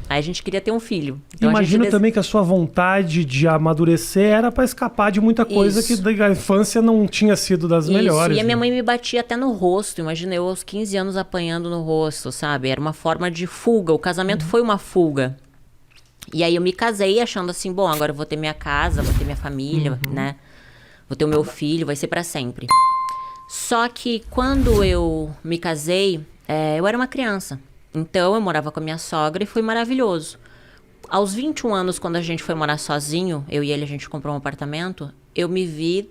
Aí a gente queria ter um filho. Então, Imagino também que a sua vontade de amadurecer era para escapar de muita coisa que da infância não tinha sido das melhores. E a minha mãe me batia até no rosto. Imagina eu aos 15 anos apanhando no rosto, sabe? Era uma forma de fuga. O casamento foi uma fuga. E aí eu me casei achando assim, bom, agora eu vou ter minha casa, vou ter minha família, né? Vou ter o meu filho, vai ser para sempre. Só que quando eu me casei, eu era uma criança. Então eu morava com a minha sogra e foi maravilhoso. Aos 21 anos, quando a gente foi morar sozinho, eu e ele, a gente comprou um apartamento, eu me vi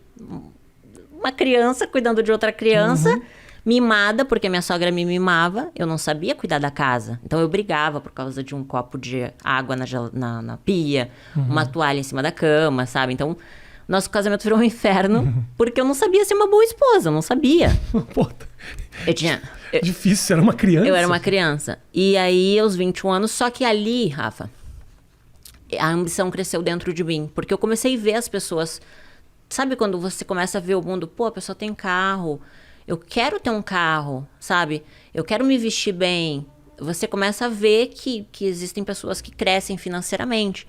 uma criança cuidando de outra criança, mimada, porque minha sogra me mimava, eu não sabia cuidar da casa. Então eu brigava por causa de um copo de água na pia, uma toalha em cima da cama, sabe? Então nosso casamento virou um inferno, porque eu não sabia ser uma boa esposa, eu não sabia. Difícil, você era uma criança. Eu era uma criança. E aí, aos 21 anos, só que ali, Rafa, a ambição cresceu dentro de mim. Porque eu comecei a ver as pessoas... Sabe quando você começa a ver o mundo? Pô, a pessoa tem carro. Eu quero ter um carro, sabe? Eu quero me vestir bem. Você começa a ver que existem pessoas que crescem financeiramente.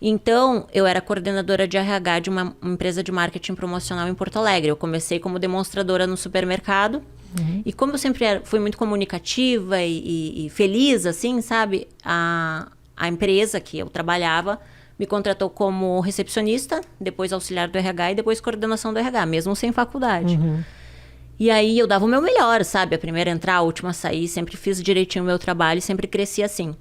Então, eu era coordenadora de RH de uma empresa de marketing promocional em Porto Alegre. Eu comecei como demonstradora no supermercado. E como eu sempre fui muito comunicativa e feliz, assim, sabe? A empresa que eu trabalhava me contratou como recepcionista, depois auxiliar do RH e depois coordenação do RH, mesmo sem faculdade. E aí eu dava o meu melhor, sabe? A primeira a entrar, a última a sair, sempre fiz direitinho o meu trabalho e sempre cresci assim.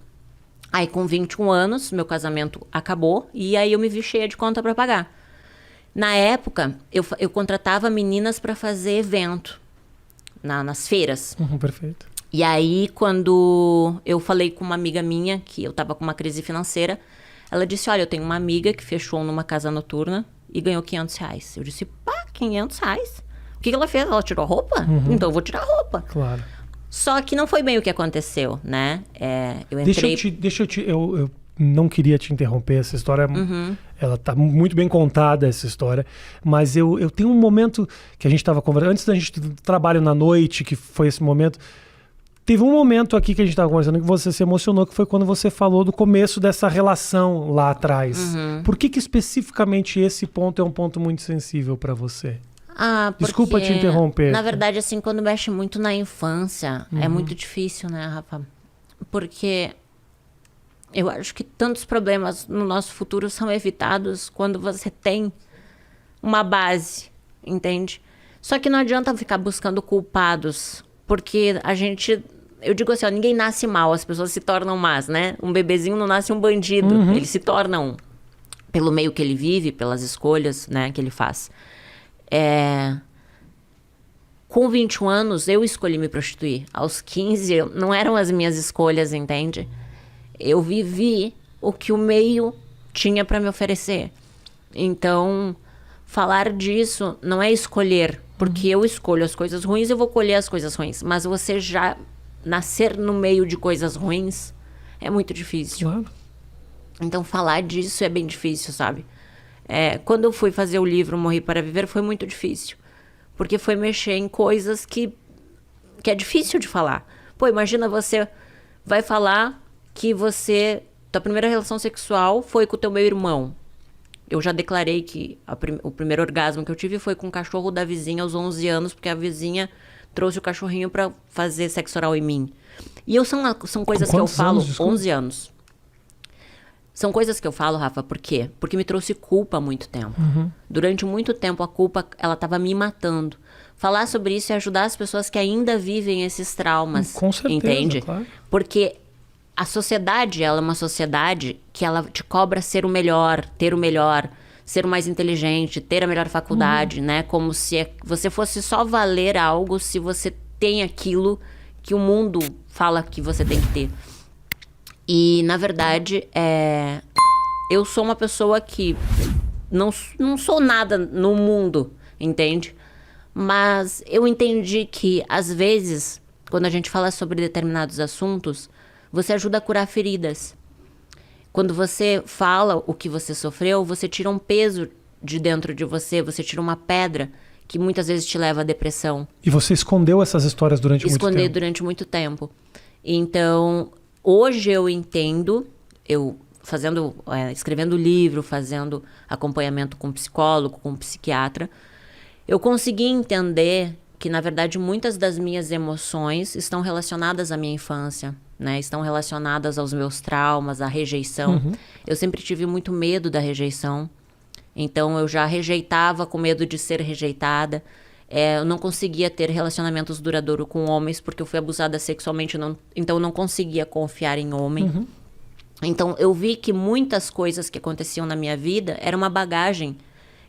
Aí com 21 anos, meu casamento acabou e aí eu me vi cheia de conta para pagar. Na época, eu contratava meninas para fazer evento nas feiras. Perfeito. E aí, quando eu falei com uma amiga minha, que eu tava com uma crise financeira, ela disse, olha, eu tenho uma amiga que fechou numa casa noturna e ganhou R$500. Eu disse, pá, R$500? O que ela fez? Ela tirou roupa? Então eu vou tirar roupa. Claro. Só que não foi bem o que aconteceu, né? Eu entrei... Eu não queria te interromper, essa história, ela tá muito bem contada, essa história, mas eu tenho um momento que a gente estava conversando, antes da gente trabalho na noite, que foi esse momento, teve um momento aqui que a gente estava conversando que você se emocionou, que foi quando você falou do começo dessa relação lá atrás. Por que especificamente esse ponto é um ponto muito sensível para você? Desculpa te interromper. Na verdade, assim, quando mexe muito na infância, é muito difícil, né, Rafa? Porque eu acho que tantos problemas no nosso futuro são evitados quando você tem uma base, entende? Só que não adianta ficar buscando culpados, porque eu digo assim, ó, ninguém nasce mal, as pessoas se tornam más, né? Um bebezinho não nasce um bandido, ele se torna um. Pelo meio que ele vive, pelas escolhas, né, que ele faz. Com 21 anos, eu escolhi me prostituir. Aos 15, não eram as minhas escolhas, entende? Eu vivi o que o meio tinha para me oferecer. Então, falar disso não é escolher, porque eu escolho as coisas ruins, eu vou colher as coisas ruins. Mas você já nascer no meio de coisas ruins é muito difícil. Claro. Então, falar disso é bem difícil, sabe? Quando eu fui fazer o livro Morri para Viver, foi muito difícil. Porque foi mexer em coisas que é difícil de falar. Pô, imagina você vai falar que tua primeira relação sexual foi com o teu meu irmão. Eu já declarei que o primeiro orgasmo que eu tive foi com o cachorro da vizinha aos 11 anos, porque a vizinha trouxe o cachorrinho para fazer sexo oral em mim. E são coisas que eu falo, 11 anos. São coisas que eu falo, Rafa, por quê? Porque me trouxe culpa há muito tempo. Durante muito tempo, a culpa, ela estava me matando. Falar sobre isso e ajudar as pessoas que ainda vivem esses traumas. Com certeza, entende? Claro. Porque a sociedade, ela é uma sociedade que ela te cobra ser o melhor, ter o melhor, ser o mais inteligente, ter a melhor faculdade, né? Como se você fosse só valer algo se você tem aquilo que o mundo fala que você tem que ter. E, na verdade, eu sou uma pessoa que não sou nada no mundo, entende? Mas eu entendi que, às vezes, quando a gente fala sobre determinados assuntos, você ajuda a curar feridas. Quando você fala o que você sofreu, você tira um peso de dentro de você, você tira uma pedra que muitas vezes te leva à depressão. E você escondeu essas histórias durante muito tempo? Esconder durante muito tempo. Então, hoje eu entendo eu escrevendo livro, fazendo acompanhamento com psicólogo, com psiquiatra, eu consegui entender que, na verdade, muitas das minhas emoções estão relacionadas à minha infância, né? Estão relacionadas aos meus traumas, à rejeição. Eu sempre tive muito medo da rejeição. Então, eu já rejeitava com medo de ser rejeitada. Eu não conseguia ter relacionamentos duradouros com homens porque eu fui abusada sexualmente, então eu não conseguia confiar em homem. Então, eu vi que muitas coisas que aconteciam na minha vida era uma bagagem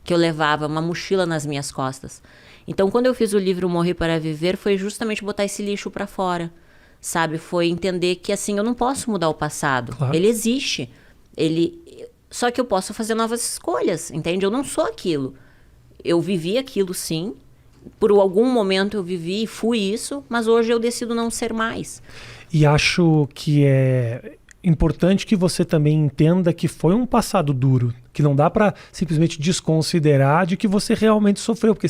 que eu levava, uma mochila nas minhas costas. Então, quando eu fiz o livro Morrer para Viver, foi justamente botar esse lixo para fora, sabe? Foi entender que, assim, eu não posso mudar o passado. Claro. Ele existe. Só que eu posso fazer novas escolhas, entende? Eu não sou aquilo. Eu vivi aquilo, sim. Por algum momento eu vivi e fui isso, mas hoje eu decido não ser mais. E acho que é importante que você também entenda que foi um passado duro, que não dá para simplesmente desconsiderar de que você realmente sofreu, porque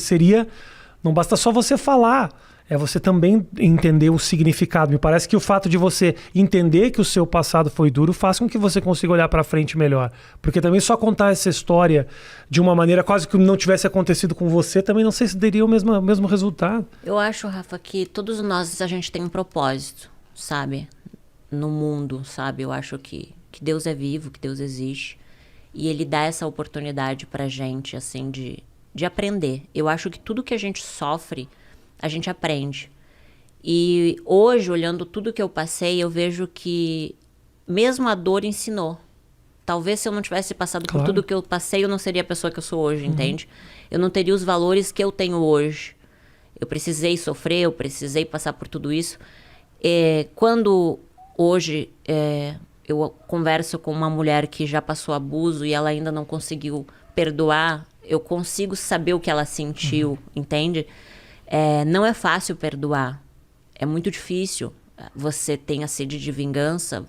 não basta só você falar, é você também entender o significado. Me parece que o fato de você entender que o seu passado foi duro faz com que você consiga olhar para frente melhor, porque também só contar essa história de uma maneira quase que não tivesse acontecido com você, também não sei se daria o mesmo resultado. Eu acho, Rafa, que todos nós, a gente tem um propósito, sabe? No mundo, sabe? Eu acho que Deus é vivo, que Deus existe. E Ele dá essa oportunidade pra gente, assim, de aprender. Eu acho que tudo que a gente sofre, a gente aprende. E hoje, olhando tudo que eu passei, eu vejo que mesmo a dor ensinou. Talvez se eu não tivesse passado por tudo que eu passei, eu não seria a pessoa que eu sou hoje, entende? Eu não teria os valores que eu tenho hoje. Eu precisei sofrer, eu precisei passar por tudo isso. Quando hoje eu converso com uma mulher que já passou abuso e ela ainda não conseguiu perdoar, eu consigo saber o que ela sentiu, entende? Não é fácil perdoar. É muito difícil. Você tem a sede de vingança,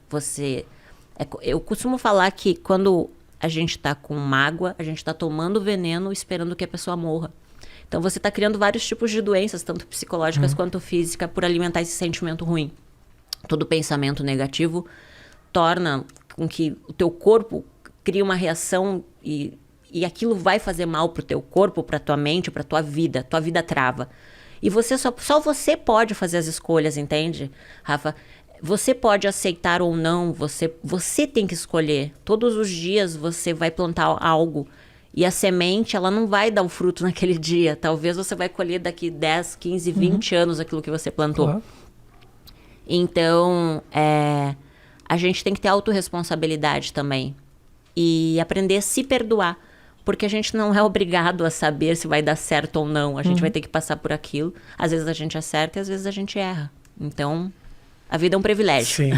eu costumo falar que quando a gente tá com mágoa, a gente tá tomando veneno esperando que a pessoa morra. Então você tá criando vários tipos de doenças, tanto psicológicas quanto físicas, por alimentar esse sentimento ruim. Todo pensamento negativo torna com que o teu corpo crie uma reação e aquilo vai fazer mal pro teu corpo, pra tua mente, pra tua vida trava. E você só você pode fazer as escolhas, entende, Rafa? Você pode aceitar ou não, você tem que escolher. Todos os dias você vai plantar algo e a semente, ela não vai dar o fruto naquele dia. Talvez você vai colher daqui 10, 15, 20 anos aquilo que você plantou. Claro. Então, a gente tem que ter autorresponsabilidade também. E aprender a se perdoar. Porque a gente não é obrigado a saber se vai dar certo ou não. A gente vai ter que passar por aquilo. Às vezes a gente acerta e às vezes a gente erra. Então, a vida é um privilégio. Sim.